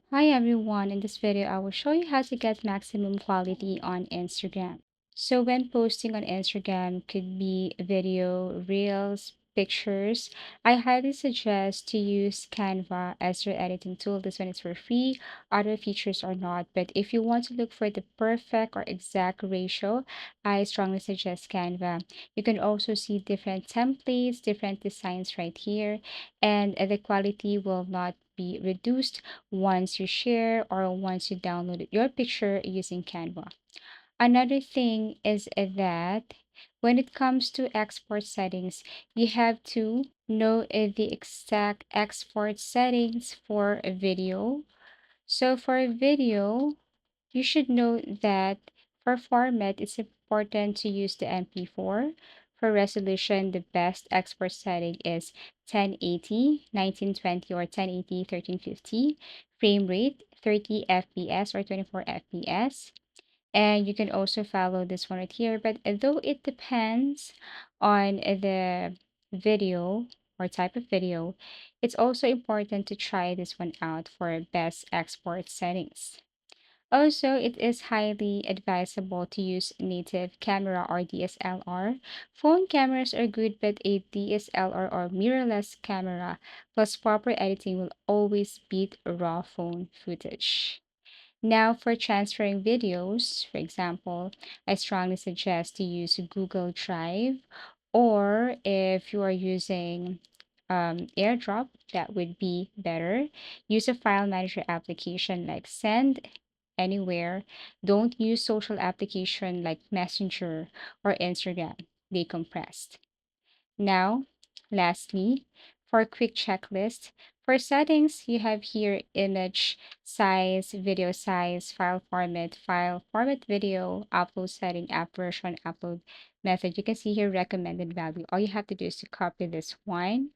Hi everyone, in this video I will show you how to get maximum quality on Instagram. So when posting on Instagram could be video, reels, pictures, I highly suggest to use Canva as your editing tool. This one is for free, other features are not. But if you want to look for the perfect or exact ratio, I strongly suggest Canva. You can also see different templates, different designs right here, and the quality will not be reduced once you share or once you download your picture using Canva. Another thing is that when it comes to export settings, you have to know the exact export settings for a video. So for a video, you should know that for format, it's important to use the MP4. For resolution, the best export setting is 1080, 1920, or 1080, 1350. Frame rate, 30 FPS or 24 FPS. And you can also follow this one right here. But though it depends on the video or type of video, it's also important to try this one out for best export settings. Also, it is highly advisable to use native camera or DSLR. Phone cameras are good, but a DSLR or mirrorless camera plus proper editing will always beat raw phone footage. Now, for transferring videos, for example, I strongly suggest to use Google Drive, or if you are using AirDrop, that would be better. Use a file manager application like Send Anywhere. Don't use social application like Messenger or Instagram. They compressed. Now, lastly, for a quick checklist, for settings, you have here image size, video size, file format video, upload setting, app version, upload method. You can see here recommended value. All you have to do is to copy this one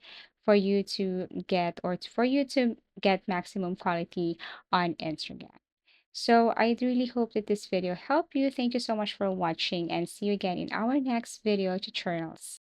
for you to get for you to get maximum quality on Instagram. So I really hope that this video helped you. Thank you so much for watching and see you again in our next video tutorials.